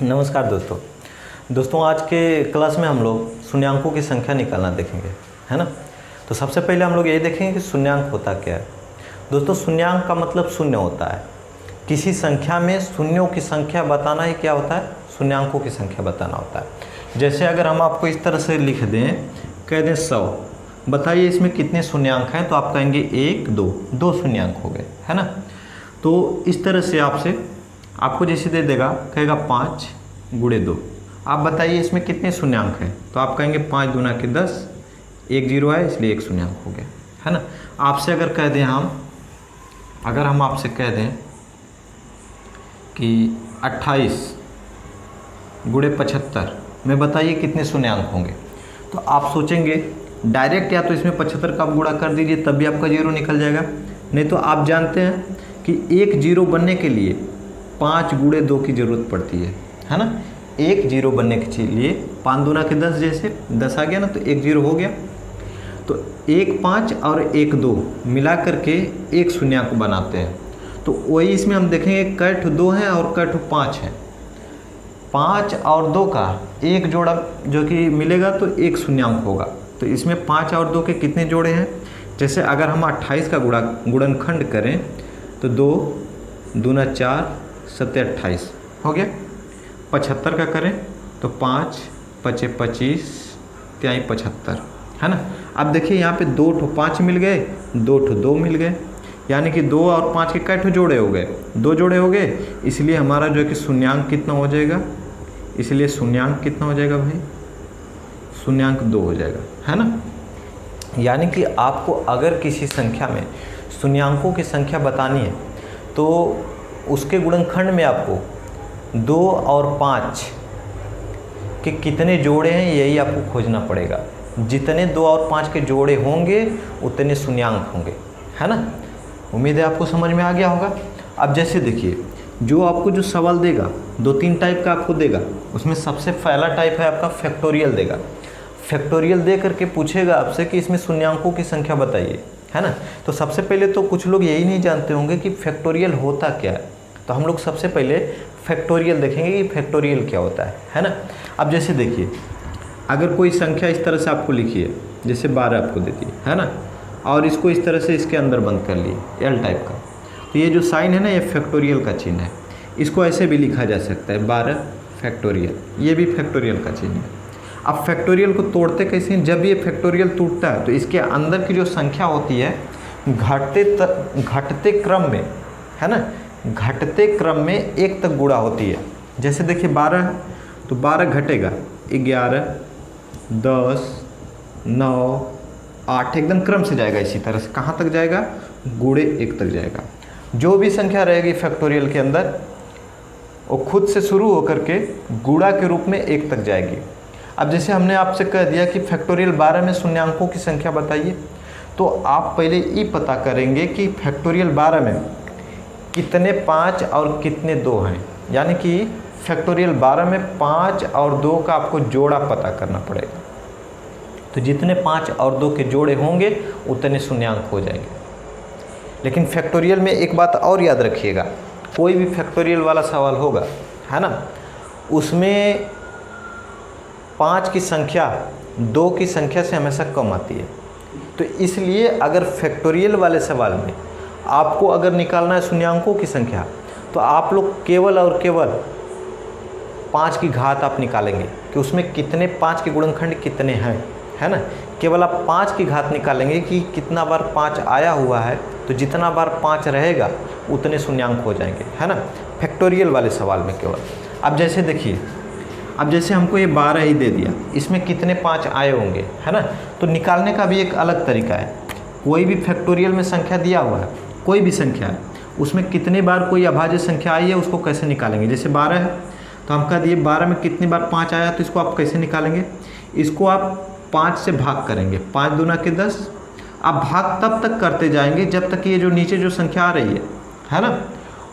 नमस्कार दोस्तों आज के क्लास में हम लोग शून्यांकों की संख्या निकालना देखेंगे, है ना। तो सबसे पहले हम लोग ये देखेंगे कि शून्यांक होता क्या है। दोस्तों शून्यांक का मतलब शून्य होता है। किसी संख्या में शून्यों की संख्या बताना ही क्या होता है, शून्यांकों की संख्या बताना होता है। जैसे अगर हम आपको इस तरह से लिख दें, कह दें 100, बताइए इसमें कितने शून्यांक हैं, तो आप कहेंगे 1 2, 2 शून्यांक हो गए, है ना। तो इस तरह से आपको जैसे दे देगा, कहेगा 5 गुणे 2, आप बताइए इसमें कितने शून्यांक हैं, तो आप कहेंगे 5 दूना के 10, 1 0 है इसलिए 1 शून्यांक हो गया, है ना। आपसे अगर कह दें अगर हम आपसे कह दें कि 28 गुणे 75 में बताइए कितने शून्यांक होंगे, तो आप सोचेंगे डायरेक्ट या तो इसमें 75 का आप गुणा कर दीजिए तब भी आपका 0 निकल जाएगा, नहीं तो आप जानते हैं कि एक 0 बनने के लिए 5 गुणे 2 की ज़रूरत पड़ती है ना। एक 0 बनने के लिए 5 दूना के 10, जैसे 10 आ गया ना, तो 1 0 हो गया। तो 1 5 और 1 2 मिला करके एक शून्यांक बनाते हैं। तो वही इसमें हम देखेंगे कैठ 2 है और कैठ 5 है। 5 और 2 का एक जोड़ा जो कि मिलेगा तो एक शून्यांक होगा। तो इसमें 5 और 2 के कितने जोड़े हैं, जैसे अगर हम 28 का गुणनखंड करें तो 2 दूना 4 7 28 हो गया। 75 का करें तो 5 5 25 3 75, है ना। अब देखिए यहाँ पे 2 ठो 5 मिल गए, 2 ठो 2 मिल गए, यानी कि 2 और 5 के कै ठो जोड़े हो गए, 2 जोड़े हो गए। इसलिए हमारा जो है कि शून्यांक कितना हो जाएगा, इसलिए शून्यांक कितना हो जाएगा भाई, शून्यांक 2 हो जाएगा, है ना। यानी कि आपको अगर किसी संख्या में शून्यांकों की संख्या बतानी है तो उसके गुणनखंड में आपको 2 और 5 के कितने जोड़े हैं यही आपको खोजना पड़ेगा। जितने 2 और 5 के जोड़े होंगे उतने शून्यांक होंगे, है ना। उम्मीद है आपको समझ में आ गया होगा। अब जैसे देखिए, जो आपको जो सवाल देगा 2-3 टाइप का आपको देगा, उसमें सबसे पहला टाइप है आपका फैक्टोरियल देगा। फैक्टोरियल दे करके पूछेगा आपसे कि इसमें शून्यांकों की संख्या बताइए, है ना। तो सबसे पहले तो कुछ लोग यही नहीं जानते होंगे कि फैक्टोरियल होता क्या है, तो हम लोग सबसे पहले फैक्टोरियल देखेंगे कि फैक्टोरियल क्या होता है ना। अब जैसे देखिए, अगर कोई संख्या इस तरह से आपको लिखी है, जैसे 12 आपको देती है ना, और इसको इस तरह से इसके अंदर बंद कर लिए एल टाइप का, तो ये जो साइन है ना, ये फैक्टोरियल का चिन्ह है। इसको ऐसे भी लिखा जा सकता है 12 फैक्टोरियल, ये भी फैक्टोरियल का चिन्ह है। अब फैक्टोरियल को तोड़ते कैसे हैं, जब ये फैक्टोरियल टूटता है तो इसके अंदर की जो संख्या होती है घटते क्रम में, है ना, घटते क्रम में 1 तक गुणा होती है। जैसे देखिए 12 तो 12 घटेगा 11 10 9 8, एकदम क्रम से जाएगा। इसी तरह से कहाँ तक जाएगा, गुणे 1 तक जाएगा। जो भी संख्या रहेगी फैक्टोरियल के अंदर वो खुद से शुरू होकर के गुणा के रूप में 1 तक जाएगी। अब जैसे हमने आपसे कह दिया कि फैक्टोरियल 12 में शून्यांकों की संख्या बताइए, तो आप पहले ये पता करेंगे कि फैक्टोरियल 12 में कितने 5 और कितने 2 हैं। यानी कि फैक्टोरियल 12 में 5 और 2 का आपको जोड़ा पता करना पड़ेगा। तो जितने 5 और 2 के जोड़े होंगे उतने शून्यांक हो जाएंगे। लेकिन फैक्टोरियल में एक बात और याद रखिएगा, कोई भी फैक्टोरियल वाला सवाल होगा, है ना, उसमें 5 की संख्या 2 की संख्या से हमेशा कम आती है। तो इसलिए अगर फैक्टोरियल वाले सवाल में आपको अगर निकालना है शून्यांकों की संख्या, तो आप लोग केवल और केवल 5 की घात आप निकालेंगे कि उसमें कितने 5 के गुणनखंड कितने हैं, है ना। केवल आप 5 की घात निकालेंगे कि कितना बार 5 आया हुआ है, तो जितना बार 5 रहेगा उतने शून्यांक हो जाएंगे, है ना, फैक्टोरियल वाले सवाल में केवल। अब जैसे देखिए, अब जैसे हमको ये 12 ही दे दिया, इसमें कितने 5 आए होंगे, है ना। तो निकालने का भी एक अलग तरीका है। कोई भी फैक्टोरियल में संख्या दिया हुआ है, कोई भी संख्या है, उसमें कितने बार कोई अभाज्य संख्या आई है उसको कैसे निकालेंगे। जैसे 12 है तो हम कह दिए 12 में कितनी बार 5 आया, तो इसको आप कैसे निकालेंगे, इसको आप 5 से भाग करेंगे, 5 दूना के 10। आप भाग तब तक करते जाएंगे जब तक ये जो नीचे जो संख्या आ रही है ना,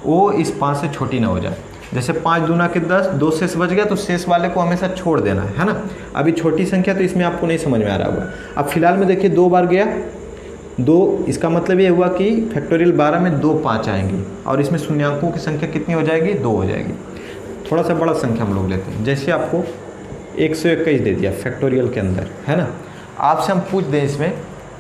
वो इस 5 से छोटी ना हो जाए। जैसे 5 दूना के 10, 2 शेष बच गया तो शेष वाले को हमेशा छोड़ देना है ना। अभी छोटी संख्या तो इसमें आपको नहीं समझ में आ रहा होगा। अब फिलहाल में देखिए 2 बार गया, 2, इसका मतलब ये हुआ कि फैक्टोरियल 12 में 2 5 आएंगी और इसमें शून्यांकों की संख्या कितनी हो जाएगी, 2 हो जाएगी। थोड़ा सा बड़ा संख्या हम लोग लेते हैं। जैसे आपको 121 दे दिया फैक्टोरियल के अंदर, है ना। आपसे हम पूछ दें इसमें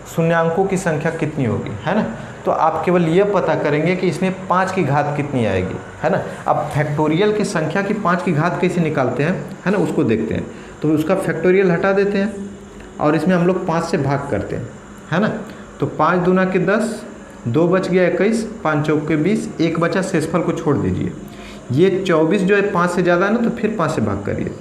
शून्यांकों की संख्या कितनी होगी, है ना, तो आप केवल ये पता करेंगे कि इसमें 5 की घात कितनी आएगी, है ना। अब फैक्टोरियल की संख्या की 5 की घात कैसे निकालते हैं, है ना, उसको देखते हैं। तो उसका फैक्टोरियल हटा देते हैं और इसमें हम लोग 5 से भाग करते हैं, है ना। तो 5 दूना के 10, 2 बच गया 21, 5 चौक के 20, 1 बचा, शेषफल को छोड़ दीजिए। ये 24 जो है 5 से ज़्यादा है ना, तो फिर 5 से भाग करिए।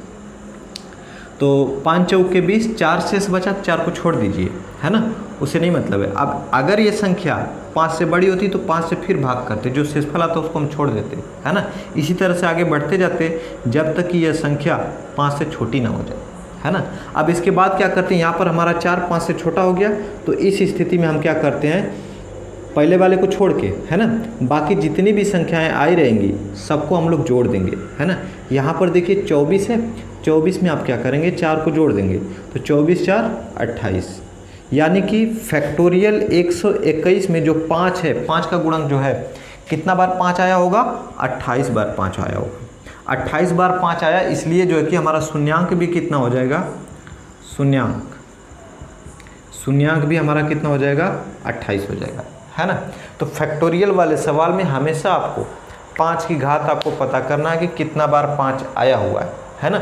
तो 5 चौक के 20, 4 शेष बचा, 4 को छोड़ दीजिए, है ना, उसे नहीं मतलब है। अब अगर ये संख्या 5 से बड़ी होती तो 5 से फिर भाग करते, जो शेषफल आता उसको हम छोड़ देते, है ना। इसी तरह से आगे बढ़ते जाते जब तक कि यह संख्या 5 से छोटी ना हो जाए, है ना। अब इसके बाद क्या करते हैं, यहाँ पर हमारा 4 5 से छोटा हो गया, तो इस स्थिति में हम क्या करते हैं, पहले वाले को छोड़ के, है ना, बाकी जितनी भी संख्याएं आई रहेंगी सबको हम लोग जोड़ देंगे, है ना। यहाँ पर देखिए 24 है, 24 में आप क्या करेंगे, 4 को जोड़ देंगे, तो 24 4 28, यानी कि फैक्टोरियल 121 में जो 5 है, 5 का गुणक जो है कितना बार 5 आया होगा, 28 बार 5 आया होगा। 28 बार 5 आया, इसलिए जो है कि हमारा शून्यांक भी कितना हो जाएगा, शून्यांक भी हमारा कितना हो जाएगा, 28 हो जाएगा, है ना। तो फैक्टोरियल वाले सवाल में हमेशा आपको 5 की घात आपको पता करना है कि कितना बार 5 आया हुआ है ना।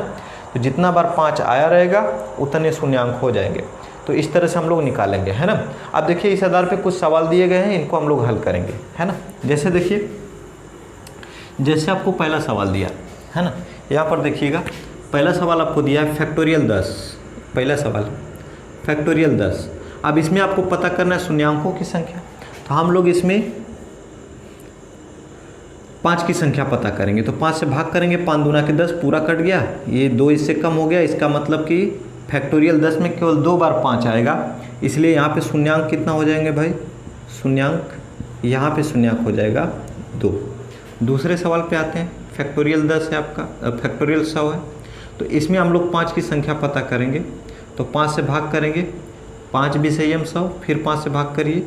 तो जितना बार 5 आया रहेगा उतने शून्यांक हो जाएंगे। तो इस तरह से हम लोग निकालेंगे, है ना। अब देखिए इस आधार पे कुछ सवाल दिए गए हैं, इनको हम लोग हल करेंगे, है ना। जैसे देखिए, जैसे आपको पहला सवाल दिया है ना, यहाँ पर देखिएगा पहला सवाल आपको दिया है फैक्टोरियल 10, पहला सवाल फैक्टोरियल 10। अब इसमें आपको पता करना है शून्यांकों की संख्या, तो हम लोग इसमें 5 की संख्या पता करेंगे। तो 5 से भाग करेंगे, 5 दूना के 10, पूरा कट गया, ये 2 इससे कम हो गया, इसका मतलब कि फैक्टोरियल 10 में केवल 2 बार 5 आएगा, इसलिए यहाँ पे शून्यांक कितना हो जाएंगे भाई, शून्यांक यहाँ पे शून्यांक हो जाएगा 2। दूसरे सवाल पे आते हैं, फैक्टोरियल 10 है आपका, फैक्टोरियल 100 है, तो इसमें हम लोग 5 की संख्या पता करेंगे। तो 5 से भाग करेंगे, 5 भी सही हम 100, फिर 5 से भाग करिए,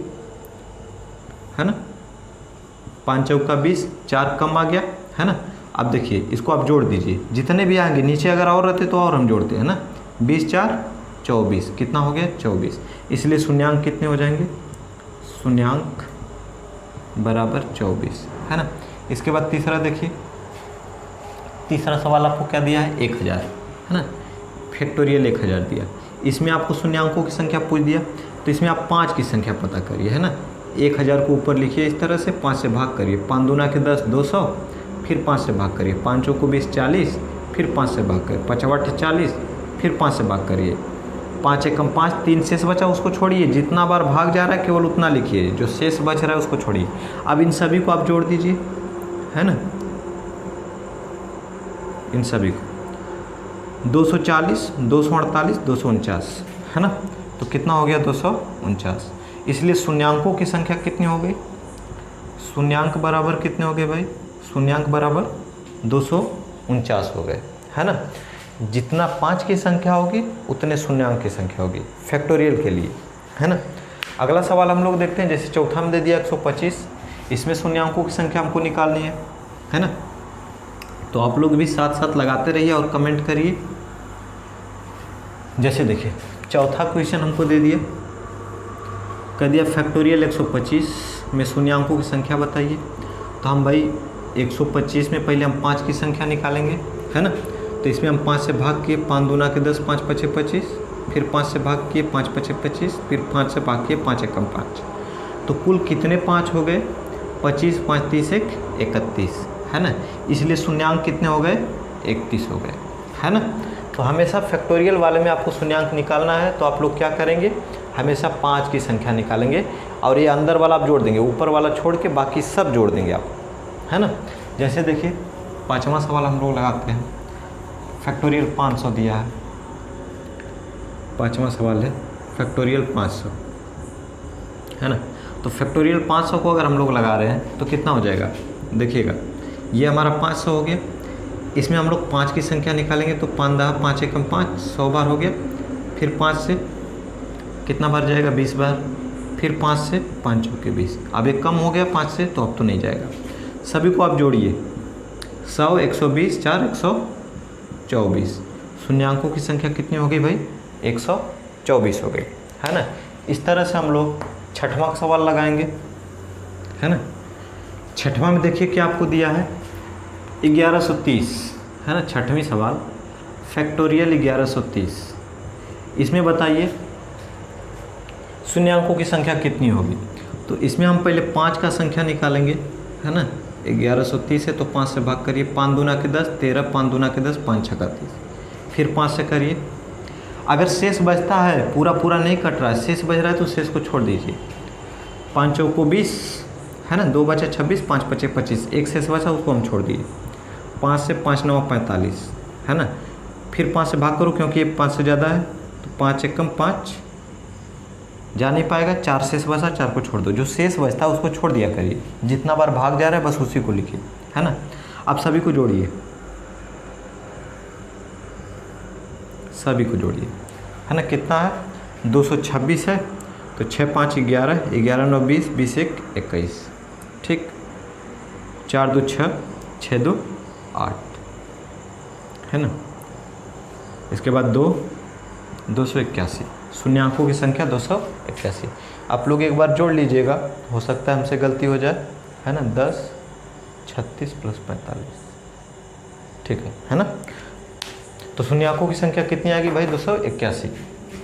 है ना, 5 चौका 20, 4 कम आ गया, है ना। अब देखिए इसको आप जोड़ दीजिए, जितने भी आएंगे, नीचे अगर और रहते तो और हम जोड़ते हैं ना, 20 4 24, कितना हो गया 24, इसलिए शून्यांक कितने हो जाएंगे, शून्यांक बराबर 24, है ना। इसके बाद तीसरा देखिए, तीसरा सवाल आपको क्या दिया है, 1000, है ना, फैक्टोरियल 1000 दिया। इसमें आपको शून्यांकों की संख्या पूछ दिया, तो इसमें आप 5 की संख्या पता करिए, है ना। 1000 को ऊपर लिखिए इस तरह से, 5 से भाग करिए, 5 दूना के 10 200, फिर 5 से भाग करिए, 5 चौको 20 40, फिर 5 से भाग करिए, 5 8 40, फिर 5 से भाग करिए, 5 एकम 5, 3 शेष बचा उसको छोड़िए, जितना बार भाग जा रहा है केवल उतना लिखिए, जो शेष बच रहा है उसको छोड़िए। अब इन सभी को आप जोड़ दीजिए, है ना, इन सभी को 240 248 249, है ना, तो कितना हो गया 249। इसलिए शून्यांकों की संख्या कितनी हो गई, शून्यांक बराबर कितने हो गए भाई, शून्यांक बराबर 249 हो गए, है ना। जितना 5 की संख्या होगी उतने शून्यांक की संख्या होगी फैक्टोरियल के लिए, है ना। अगला सवाल हम लोग देखते हैं, जैसे चौथा में दे दिया 125, इसमें शून्यांकों की संख्या हमको निकालनी है ना। तो आप लोग भी साथ साथ लगाते रहिए और कमेंट करिए। जैसे देखिए चौथा क्वेश्चन हमको दे दिया, कह दिया फैक्टोरियल 125 में शून्यांकों की संख्या बताइए। तो हम भाई 125 में पहले हम 5 की संख्या निकालेंगे, है ना। तो इसमें हम 5 से भाग किए, 5 दूना के 10, 5 5 25, फिर 5 से भाग किए, 5 5 25, फिर 5 से भाग किए, 5 एकम 5। तो कुल कितने 5 हो गए, 25 5 30 1 31, है ना। इसलिए शून्यांक कितने हो गए, 31 हो गए, है ना। तो हमेशा फैक्टोरियल वाले में आपको शून्यांक निकालना है, तो आप लोग क्या करेंगे, हमेशा 5 की संख्या निकालेंगे और ये अंदर वाला आप जोड़ देंगे, ऊपर वाला छोड़ के बाकी सब जोड़ देंगे आप, है ना। जैसे देखिए 5वां सवाल हम लोग लगाते हैं, फैक्टोरियल 500 दिया है, 5वां सवाल है फैक्टोरियल 500, है ना। तो फैक्टोरियल 500 को अगर हम लोग लगा रहे हैं तो कितना हो जाएगा, देखिएगा ये हमारा 500 हो गया, इसमें हम लोग 5 की संख्या निकालेंगे, तो 5 10 5 एकम 5, 100 बार हो गया, फिर 5 से कितना बार जाएगा, 20 बार, फिर 5 से 5 चौके 20, अब एक कम हो गया 5 से, तो अब तो नहीं जाएगा। सभी को आप जोड़िए, 100, 120, 4, 124। शून्यांकों की संख्या कितनी हो गई भाई? 124 हो गई, है ना। इस तरह से हम लोग छठवां सवाल लगाएंगे, है ना। छठवां में देखिए क्या आपको दिया है, 1130, है ना। छठवीं सवाल फैक्टोरियल 1130। इसमें बताइए शून्यांकों की संख्या कितनी होगी। तो इसमें हम पहले 5 का संख्या निकालेंगे, है ना। 1130 है तो 5 से भाग करिए, 5 दूना के 10, 13, 5 दूना के 10, 5 छक्का 30, फिर 5 से करिए। अगर शेष बचता है, पूरा पूरा नहीं कट रहा है, शेष बच रहा है तो शेष को छोड़ दीजिए। 5 चौको 20, है ना, 2 बचे 26, 5 बचे 25, एक शेष बचा उसको हम छोड़ दिए। 5 से 5 9 45, है ना। फिर 5 से भाग करो क्योंकि ये 5 से ज़्यादा है, तो 5 एकम 5 जा नहीं पाएगा, 4 शेष बचा, 4 को छोड़ दो। जो शेष बचता है उसको छोड़ दिया करिए, जितना बार भाग जा रहा है बस उसी को लिखिए, है ना। आप सभी को जोड़िए, सभी को जोड़िए, है ना। कितना है? 226 है, तो 6 5 11, 11 9 20, 20 1 21, ठीक। 4 2 6, 6 2 8, है ना। इसके बाद 281, शून्यांकों की संख्या 281। आप लोग एक बार जोड़ लीजिएगा, हो सकता है हमसे गलती हो जाए, है ना। 10 36 + 45, ठीक है ना। तो शून्यांकों की संख्या कितनी आएगी भाई? 281,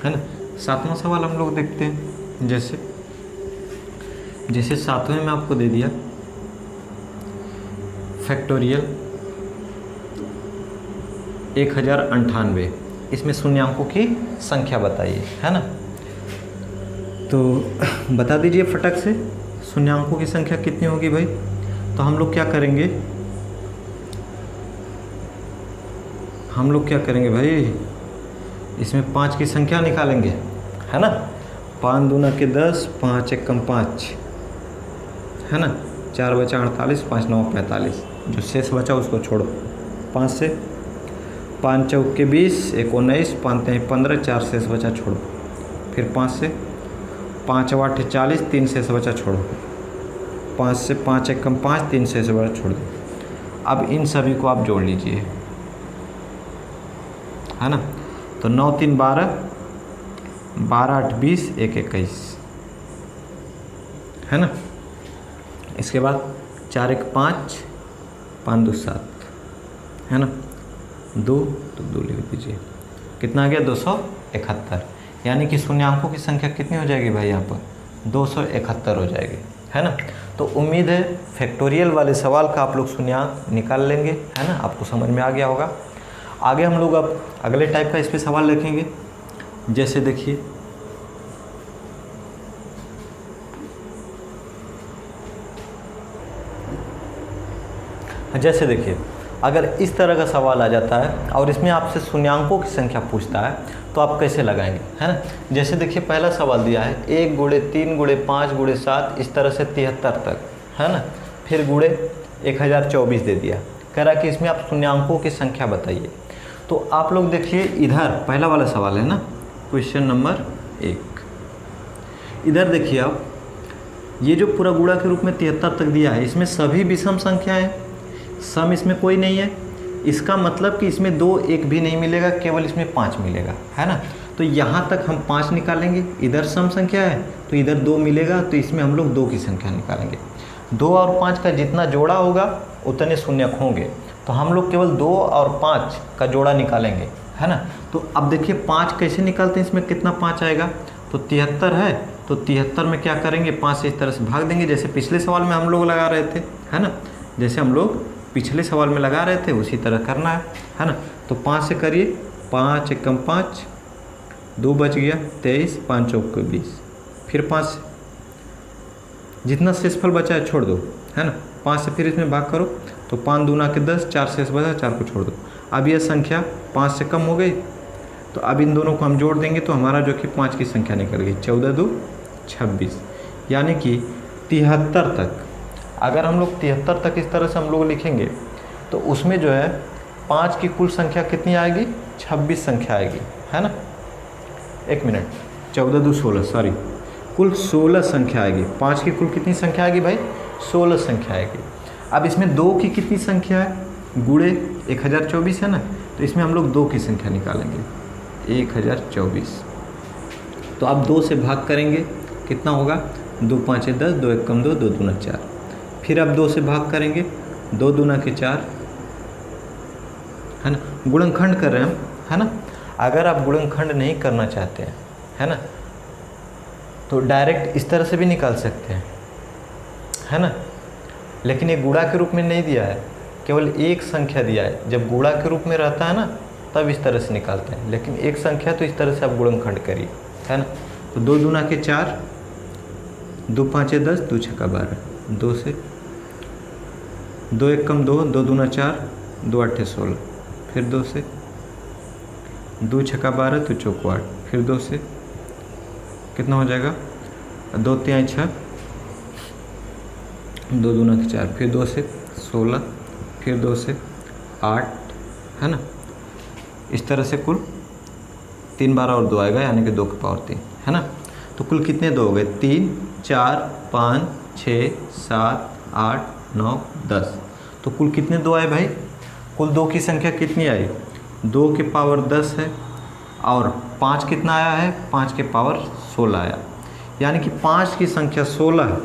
है ना। सातवां सवाल हम लोग देखते हैं। जैसे सातवें में आपको दे दिया फैक्टोरियल 1098, इसमें शून्यांकों की संख्या बताइए, है ना। तो बता दीजिए फटक से शून्यांकों की संख्या कितनी होगी भाई। तो हम लोग क्या करेंगे, भाई, इसमें 5 की संख्या निकालेंगे, है ना। 5 दूना के 10, 5 एकम 5, है ना। 4 बचा 48, 5 9 45, जो शेष बचा उसको छोड़ो। 5 से 5 चौके 20, 1 19, 5 3 15, 4 शेष बचा छोड़ो। फिर 5 से 5 8 40, 3 शेष बचा छोड़ो। 5 से 5 एकम 5, 3 शेष बचा छोड़ दो। अब इन सभी को आप जोड़ लीजिए, है ना। तो 9 3 12, 12 8 20, 1 21, है ना। इसके बाद 4 1 5, 5 2 7, है ना। 2 तो 2 लिख दीजिए। कितना आ गया? 271, यानी कि शून्यांकों की संख्या कितनी हो जाएगी भाई? यहाँ पर 271 हो जाएगी, है ना। तो उम्मीद है फैक्टोरियल वाले सवाल का आप लोग शून्यांक निकाल लेंगे, है ना। आपको समझ में आ गया होगा। आगे हम लोग अब अगले टाइप का इस पर सवाल लिखेंगे। जैसे देखिए, अगर इस तरह का सवाल आ जाता है और इसमें आपसे शून्यांकों की संख्या पूछता है तो आप कैसे लगाएंगे, है ना। जैसे देखिए पहला सवाल दिया है 1 गुणे 3 गुणे 5 गुणे 7, इस तरह से 73 तक, है ना। फिर गुणे 1024 दे दिया, कह रहा कि इसमें आप शून्यांकों की संख्या बताइए। तो आप लोग देखिए, इधर पहला वाला सवाल है ना, क्वेश्चन नंबर 1। इधर देखिए आप, ये जो पूरा गुणा के रूप में 73 तक दिया है, इसमें सभी विषम संख्या है, सम इसमें कोई नहीं है। इसका मतलब कि इसमें 2 1 भी नहीं मिलेगा, केवल इसमें 5 मिलेगा, है ना। तो यहाँ तक हम 5 निकालेंगे। इधर सम संख्या है तो इधर 2 मिलेगा, तो इसमें हम लोग 2 की संख्या निकालेंगे। 2 और 5 का जितना जोड़ा होगा उतने शून्यक होंगे, तो हम लोग केवल 2 और 5 का जोड़ा निकालेंगे, है ना। तो अब देखिए 5 कैसे निकालते हैं, इसमें कितना 5 आएगा, तो 73 है, तो 73 में क्या करेंगे, 5 से इस तरह से भाग देंगे, जैसे पिछले सवाल में हम लोग लगा रहे थे, है ना। जैसे हम लोग पिछले सवाल में लगा रहे थे उसी तरह करना है ना। तो 5 से करिए, 5 एकम 5, 2 बच गया 23, 5 चौके 20, फिर 5 से जितना शेषफल बचा है छोड़ दो, है ना। 5 से फिर इसमें भाग करो, तो 5 दूना के 10, 4 शेष बचा, 4 को छोड़ दो। अब यह संख्या 5 से कम हो गई, तो अब इन दोनों को हम जोड़ देंगे, तो हमारा जो कि 5 की संख्या निकल गई, 14 2 26, यानी कि 73 तक। अगर हम लोग 73 तक इस तरह से हम लोग लिखेंगे तो उसमें जो है 5 की कुल संख्या कितनी आएगी, 26 संख्या आएगी, है ना। 1 मिनट, 14 2 16, सॉरी, कुल 16 संख्या आएगी। 5 की कुल कितनी संख्या आएगी भाई, 16 संख्या आएगी। अब इसमें 2 की कितनी संख्या है, गुणे 1024 है ना, तो इसमें हम लोग 2 की संख्या निकालेंगे 1024। तो आप 2 से भाग करेंगे, कितना होगा 2 5 10, 2 1 2, 2 दूना 4। फिर आप 2 से भाग करेंगे, 2 दूना के 4, है ना। गुणनखंड कर रहे हैं हम, है ना। अगर आप गुणनखंड नहीं करना चाहते हैं, है ना, तो डायरेक्ट इस तरह से भी निकाल सकते हैं, है ना। लेकिन ये गुणा के रूप में नहीं दिया है, केवल एक संख्या दिया है। जब गुणा के रूप में रहता है ना तब इस तरह से निकालते हैं, लेकिन एक संख्या तो इस तरह से आप गुणनखंड करिए, है ना। तो 2 दूना के 4, 2 5 10, 2 6 12, 2 से 2 1 2, 2 दूना 4, 2 8 16, फिर 2 से 2 6 12, 2 4 8, फिर 2 से कितना हो जाएगा 2 3 6, 2 दूना के 4, फिर 2 से 16, फिर 2 से 8, है ना। इस तरह से कुल 3 12 और 2 आएगा, यानी कि 2 की पावर 3, है ना। तो कुल कितने 2 हो गए 3 4 5 6 7 8 9 10। तो कुल कितने 2 आए भाई, कुल 2 की संख्या कितनी आई 2 की पावर 10 है, और 5 कितना आया है 5 के पावर 16 आया, यानी कि 5 की संख्या 16 है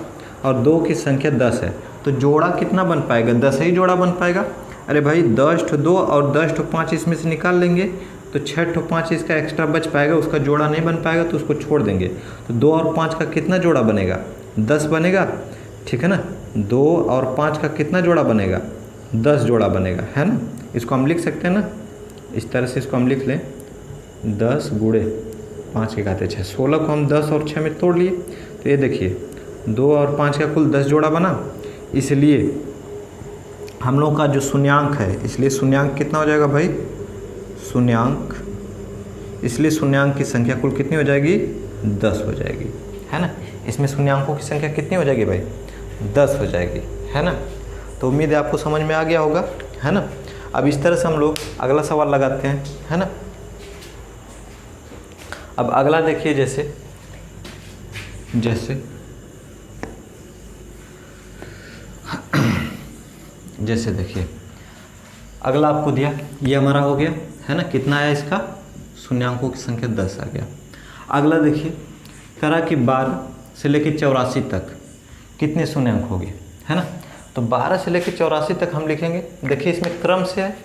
और 2 की संख्या 10 है। तो जोड़ा कितना बन पाएगा 10 ही जोड़ा बन पाएगा। अरे भाई 10 ठो 2 और 10 ठो 5 इसमें से निकाल लेंगे, तो 6 ठो 5 इसका एक्स्ट्रा बच पाएगा, उसका जोड़ा नहीं बन पाएगा तो उसको छोड़ देंगे। तो 2 और 5 का कितना जोड़ा बनेगा 10 बनेगा, ठीक है ना। 2 और 5 का कितना जोड़ा बनेगा 10 जोड़ा बनेगा, है ना। इसको हम लिख सकते हैं ना, इस तरह से इसको हम लिख लें 10 गुणे 5 के घाते 6। 16 को हम 10 और 6 में तोड़ लिए, तो ये देखिए 2 और 5 का कुल 10 जोड़ा बना। इसलिए हम लोग का जो शून्यांक है, इसलिए शून्यांक कितना हो जाएगा भाई शून्यांक, इसलिए शून्यांक की संख्या कुल कितनी हो जाएगी 10 हो जाएगी, है ना। इसमें शून्यांकों की संख्या कितनी हो जाएगी भाई 10 हो जाएगी, है ना। तो उम्मीद है आपको समझ में आ गया होगा, है ना। अब इस तरह से हम लोग अगला सवाल लगाते हैं, है ना। अब अगला देखिए, जैसे जैसे देखिए अगला आपको दिया, ये हमारा हो गया, है ना। कितना आया इसका शून्यांकों की संख्या 10 आ गया। अगला देखिए करा कि 12 से लेकर 84 तक कितने शून्यांक हो गए, है ना। तो 12 से लेकर 84 तक हम लिखेंगे, देखिए इसमें क्रम से है।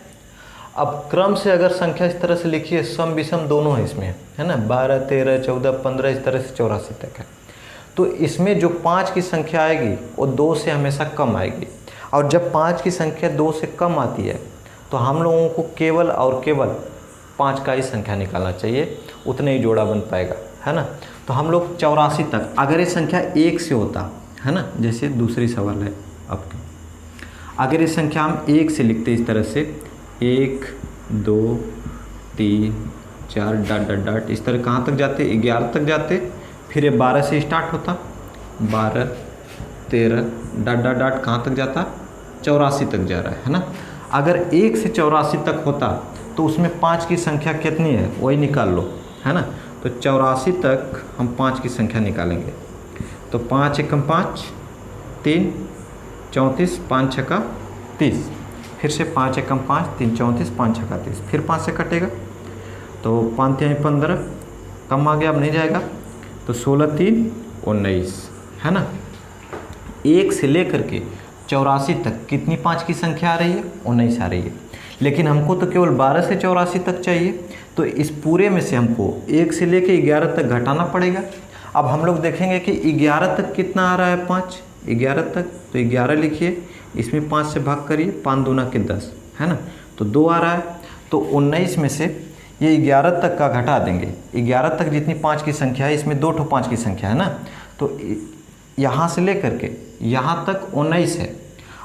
अब क्रम से अगर संख्या इस तरह से लिखिए, सम विषम दोनों है इसमें, है ना। 12 13 14 15 इस तरह से 84 तक है। तो इसमें जो 5 की संख्या आएगी वो 2 से हमेशा कम आएगी, और जब 5 की संख्या 2 से कम आती है तो हम लोगों को केवल और केवल 5 का ही संख्या निकालना चाहिए, उतने ही जोड़ा बन पाएगा, है ना। तो हम लोग 84 तक, अगर ये संख्या 1 से होता, है ना, जैसे दूसरी सवाल है आपके, अगर ये संख्या हम 1 से लिखते इस तरह से 1 2 3 4 डॉट डॉट डॉट, इस तरह कहाँ तक जाते 11 तक जाते, फिर ये 12 से स्टार्ट होता 12 13 डॉट डॉट डॉट कहाँ तक जाता 84 तक जा रहा है ना। अगर 1 से 84 तक होता तो उसमें 5 की संख्या कितनी है वही निकाल लो, है ना। तो 84 तक हम 5 की संख्या निकालेंगे, तो 5 एकम 5 3 34 5 छक्का 30, फिर से 5 एकम 5 3 34 5 छक्का 30, फिर 5 से कटेगा तो 5 3 15 कम आ गया, अब नहीं जाएगा, तो 16 3 19, है ना। 1 से लेकर के 84 तक कितनी 5 की संख्या आ रही है 19 आ रही है, लेकिन हमको तो केवल 12 से 84 तक चाहिए, तो इस पूरे में से हमको 1 से लेकर 11 तक घटाना पड़ेगा। अब हम लोग देखेंगे कि 11 तक कितना आ रहा है 5, 11 तक, तो 11 लिखिए, इसमें 5 से भाग करिए, 5 दूना के 10, है ना, तो 2 आ रहा है। तो 19 में से ये 11 तक का घटा देंगे, 11 तक जितनी 5 की संख्या है इसमें 2 ठो 5 की संख्या है ना, तो यहाँ से लेकर के यहाँ तक 19 है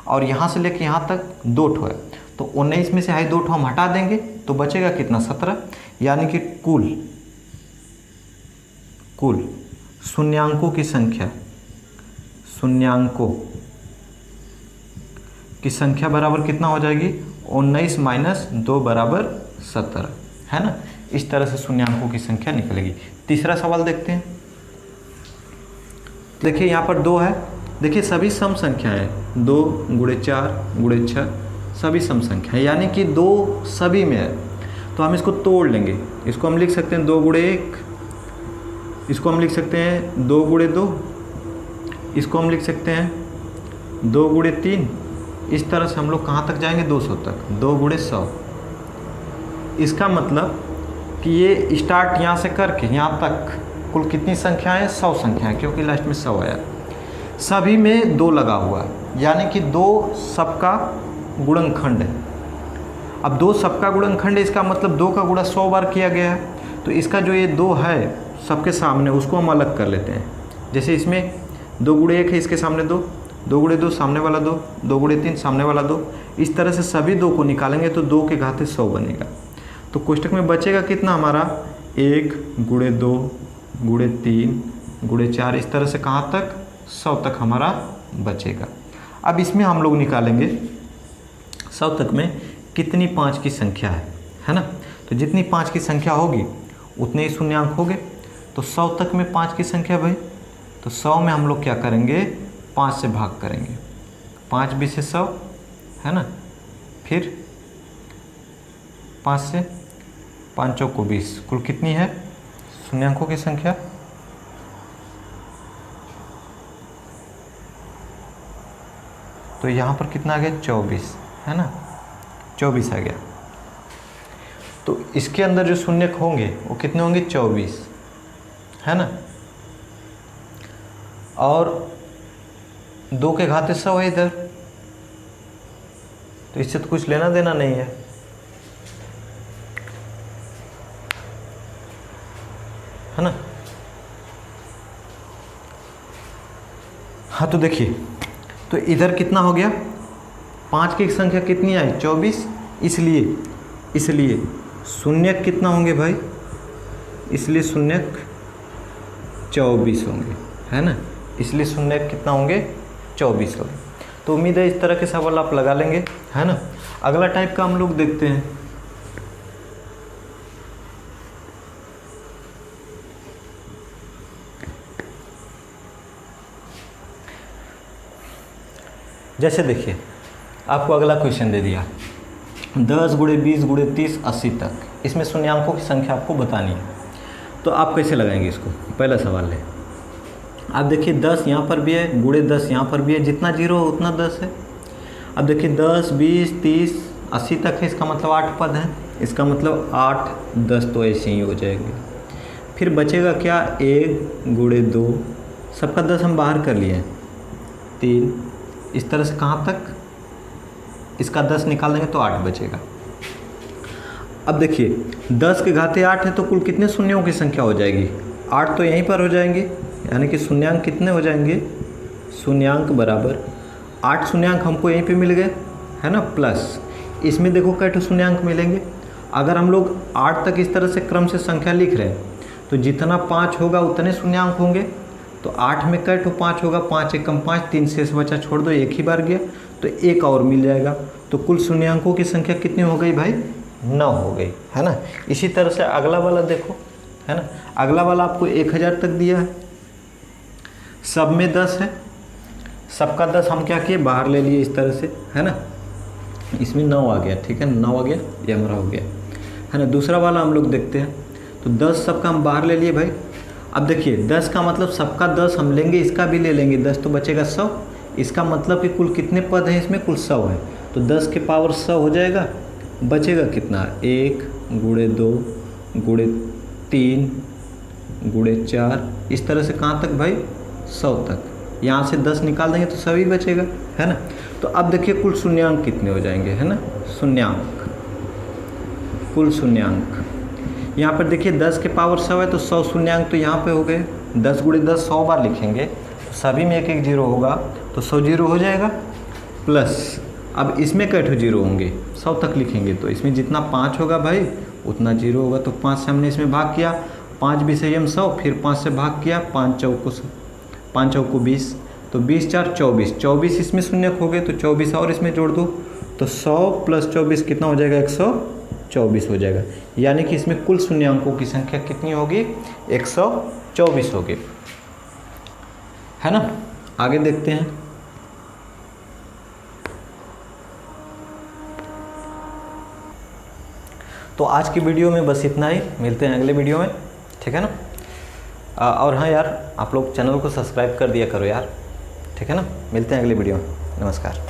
और यहाँ से लेकर यहाँ तक 2 ठो है, तो 19 में से हाई 2 ठो हम हटा देंगे तो बचेगा कितना 17, यानी कि कुल शून्यांकों की संख्या, शून्यांकों की संख्या बराबर कितना हो जाएगी 19 माइनस 2 बराबर 17, है ना। इस तरह से शून्यांकों की संख्या निकलेगी। तीसरा सवाल देखते हैं। देखिए यहाँ पर 2 है, देखिए सभी सम संख्या है, 2 गुणे 4 गुणे 6 सभी सम संख्या है, यानी कि 2 सभी में है। तो हम इसको तोड़ लेंगे, इसको हम लिख सकते हैं 2 गुणे 1, इसको हम लिख सकते हैं 2 गुणे 2, इसको हम लिख सकते हैं 2 गुणे 3। इस तरह से हम लोग कहाँ तक जाएंगे, 200 तक, 2 गुणे 100। इसका मतलब कि ये स्टार्ट यहाँ से करके यहाँ तक कुल कितनी संख्याएं, 100 संख्याएं, क्योंकि लास्ट में 100 आया। सभी में 2 लगा हुआ है, यानी कि 2 सबका गुणनखंड है। अब 2 सबका गुणनखंड है, इसका मतलब 2 का गुणा 100 बार किया गया है। तो इसका जो ये 2 है सबके सामने, उसको हम अलग कर लेते हैं। जैसे इसमें 2 गुणे 1 है, इसके सामने 2, 2 गुणे 2 सामने वाला 2, 2 गुणे 3 सामने वाला 2। इस तरह से सभी 2 को निकालेंगे तो 2 के घाते 100 बनेगा। तो कोष्टक में बचेगा कितना हमारा, 1 गुणे 2 गुणे 3 गुणे 4, इस तरह से कहाँ तक, 100 तक हमारा बचेगा। अब इसमें हम लोग निकालेंगे 100 तक में कितनी 5 की संख्या है ना। तो जितनी 5 की संख्या होगी उतने ही शून्यांक होंगे। तो 100 तक में 5 की संख्या भाई, तो 100 में हम लोग क्या करेंगे, 5 से भाग करेंगे। 5 भी से 100 है ना, फिर 5 से 5 चौक को 20, कुल कितनी है शून्यांकों की संख्या, तो यहाँ पर कितना आ गया, 24 है ना, 24 आ गया। तो इसके अंदर जो शून्यक होंगे वो कितने होंगे, 24 है ना। और 2 के घाते 100 है इधर, तो इससे तो कुछ लेना देना नहीं है ना। हाँ तो देखिए, तो इधर कितना हो गया, 5 की संख्या कितनी आई, 24, इसलिए शून्यक कितना होंगे भाई, इसलिए शून्यक 24 होंगे है ना, इसलिए शून्यक कितना होंगे, 24 होंगे। तो उम्मीद है इस तरह के सवाल आप लगा लेंगे है ना। अगला टाइप का हम लोग देखते हैं। जैसे देखिए, आपको अगला क्वेश्चन दे दिया 10 गुणे 20 गुणे 30 80 तक, इसमें शून्यांकों की संख्या आपको बतानी है। तो आप कैसे लगाएंगे इसको, पहला सवाल है, आप देखिए 10 यहाँ पर भी है, गुणे 10 यहाँ पर भी है, जितना जीरो हो उतना 10 है। अब देखिए 10 20 30 80 तक है, इसका मतलब 8 पद हैं, इसका मतलब 8 10 तो ऐसे ही हो जाएंगे। फिर बचेगा क्या, 1 गुणे 2, सबका 10 हम बाहर कर लिए हैं, 3, इस तरह से कहाँ तक, इसका 10 निकाल देंगे तो 8 बचेगा। अब देखिए 10 के घाते 8 है, तो कुल कितने शून्यों की संख्या हो जाएगी, 8 तो यहीं पर हो जाएंगे, यानी कि शून्यांक कितने हो जाएंगे, शून्यांक बराबर 8 शून्यांक हमको यहीं पे मिल गए है ना, प्लस इसमें देखो कैसे शून्यांक मिलेंगे। अगर हम लोग 8 तक इस तरह से क्रम से संख्या लिख रहे हैं तो जितना 5 होगा उतने शून्यांक होंगे। तो 8 में कैसे 5 होगा, 5 एकम 5, 3 शेष बचा, छोड़ दो, एक ही बार गया तो एक और मिल जाएगा। तो कुल शून्यांकों की संख्या कितनी हो गई भाई, 9 हो गई है ना। इसी तरह से अगला वाला देखो है ना, अगला वाला आपको 1000 तक दिया है, सब में 10 है, सबका 10 हम क्या किए, बाहर ले लिए इस तरह से है ना, इसमें 9 आ गया, ठीक है 9 आ गया, ये हमारा हो गया है ना। दूसरा वाला हम लोग देखते हैं, तो 10 सबका हम बाहर ले लिए भाई। अब देखिए 10 का मतलब सबका 10 हम लेंगे, इसका भी ले लेंगे, 10 तो बचेगा 100, इसका मतलब कि कुल कितने पद हैं इसमें, कुल 100 है। तो 10 के पावर 100 हो जाएगा, बचेगा कितना, 1 गुणे 2 गुणे 3 गुणे 4, इस तरह से कहाँ तक भाई, 100 तक। यहाँ से 10 निकाल देंगे तो सभी बचेगा है ना। तो अब देखिए कुल शून्यांक कितने हो जाएंगे है ना, शून्यांक, कुल शून्यांक यहाँ पर देखिए 10 के पावर 100 है, तो 100 शून्यांक तो यहाँ पे हो गए। 10 गुणे 10 100 बार लिखेंगे तो सभी में एक एक जीरो होगा, तो 100 जीरो हो जाएगा, प्लस अब इसमें कैसे जीरो होंगे, 100 तक लिखेंगे तो इसमें जितना 5 होगा भाई उतना जीरो होगा। तो 5 से हमने इसमें भाग किया, 5 भी सही हम 100, फिर 5 से भाग किया, 5 चौक को 20, तो 20 4 24, 24 इसमें शून्य हो गए, तो 24 और इसमें जोड़ दो, तो 100 प्लस 24 कितना हो जाएगा, 124 हो जाएगा। यानी कि इसमें कुल शून्यांकों की संख्या कितनी होगी, 124 होगी है ना। आगे देखते हैं, तो आज की वीडियो में बस इतना ही, मिलते हैं अगले वीडियो में, ठीक है ना। और हाँ यार, आप लोग चैनल को सब्सक्राइब कर दिया करो यार, ठीक है ना। मिलते हैं अगले वीडियो में, नमस्कार।